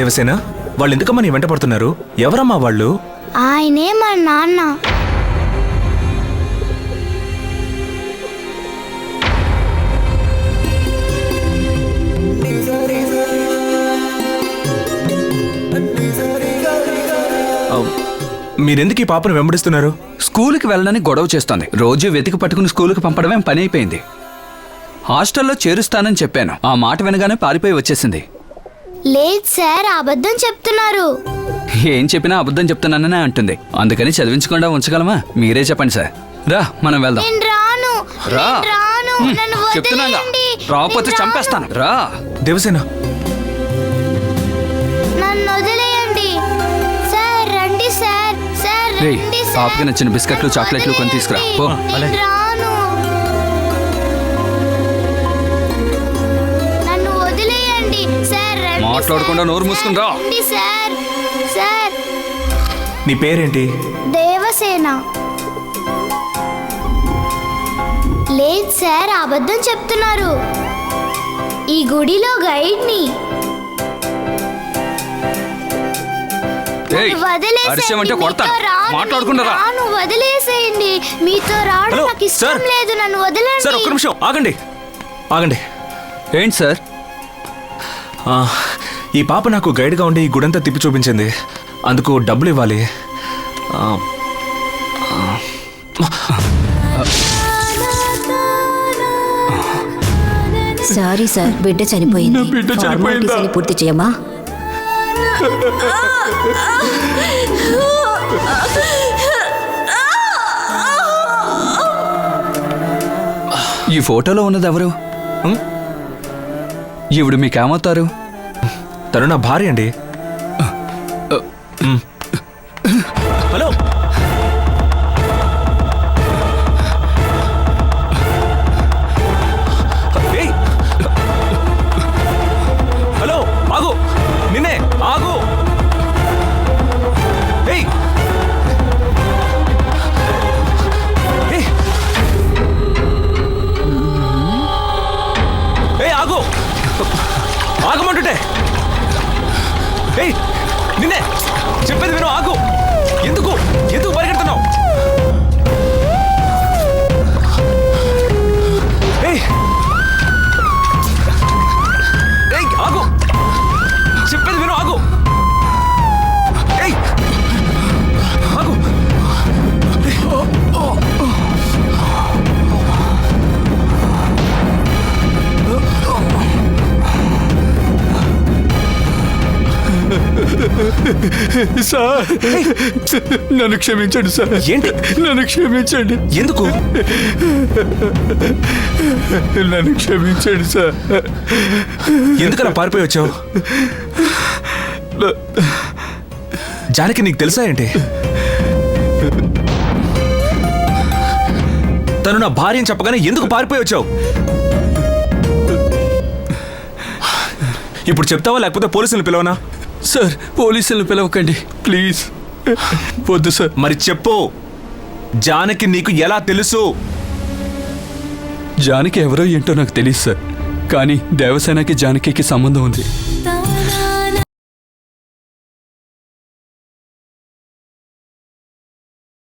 దేవసేన, వాళ్ళు ఎందుకమ్మా నీ వెంట పడుతున్నారు? ఎవరమ్మా వాళ్ళు? ఆయనే మా నాన్న. మీరెందుకు ఈ పాపను వెంబడిస్తున్నారు? స్కూల్కి వెళ్ళడానికి గొడవ చేస్తోంది. రోజు వెతికి పట్టుకుని స్కూల్కి పంపడమేం పని అయిపోయింది. హాస్టల్లో చేరుస్తానని చెప్పాను. ఆ మాట వినగానే పారిపోయి వచ్చేసింది. లేదు సార్, అబద్ధం చెప్తున్నారు. ఏం చెప్పినా అబద్ధం చెప్తున్నాననే అంటుంది. అందుకని చదివించకుండా ఉంచగలమా? మీరే చెప్పండి సార్. రా, మనం వెళ్దాం. నేను రాను. రా. నేను రాను. నన్ను చెప్తున్నాగా, వదిలేయండి. రాకపోతే నేను చంపేస్తాను. రా. దేవసేన, నన్ను వదిలేయండి సార్. రండి సార్. సార్ రే, రండి సార్. పాపకి నచ్చిన బిస్కెట్లు నన్ను చాక్లెట్లు కొని తీసుకురా. పో. నేను రాను. నన్ను వదిలేయండి సార్. రండి మాట్లాడకుండా సార్. నోరు మూసుకుని రా. రండి సార్. సార్ నీ పేరేంటి? దేవసేన. లేదు సార్, అబద్ధం చెప్తున్నారు. ఈ గుడిలో గైడ్ని. ఏయ్, అరిచావంటే కొడతాను. మాట్లాడకుండా రా. వదిలేసేయండి. మీతో రావడం హలో, నాకు ఇష్టం సార్. లేదు. నన్ను సార్, వదలండి. ఒక్క నిమిషం ఆగండి. ఆగండి. ఏంటి సార్? ఈ పాప నాకు గైడ్గా ఉండి ఈ గుడంతా తిప్పి చూపించింది. అందుకు డబ్బులు ఇవ్వాలి. సారీ సార్, బిడ్డ చనిపోయింది. నా బిడ్డ చనిపోయిందా? ఫార్మాలిటీస్ అన్ని పూర్తి చేయమా? ఈ ఫోటోలో ఉన్నది ఎవరు? ఈవిడ మీకేమవుతారు? తను నా భార్య అండి. హలో, ఏయ్! హలో, ఆగు. నిన్నే ఆగు. ఏయ్! ఏయ్! ఏయ్, ఆగు. ఆగమంటుంటే. ఏయ్, నిన్నే చెప్పేది విను. ఆగు. ఎందుకు ఎందుకు పరిగెడుతున్నావు? ఏయ్! ఏయ్, ఆగు. చెప్పేది విను. ఆగు. ఏయ్, ఆగు. సార్, నన్ను క్షమించండి సార్. ఏంటి? నన్ను క్షమించండి. ఎందుకు? నన్ను క్షమించండి సార్. ఎందుకలా పారిపోయి వచ్చావు? జానకి నీకు తెలుసా ఏంటి? తను నా భార్య అని చెప్పగానే ఎందుకు పారిపోయి వచ్చావు? ఇప్పుడు చెప్తావా లేకపోతే పోలీసులను పిలవనా? సార్, పోలీసులను పిలవకండి ప్లీజ్. వద్దు సార్. మరి చెప్పు, జానకి నీకు ఎలా తెలుసు? జానకి ఎవరో ఏంటో నాకు తెలియదు సార్, కానీ దేవసేనకి జానకి సంబంధం ఉంది.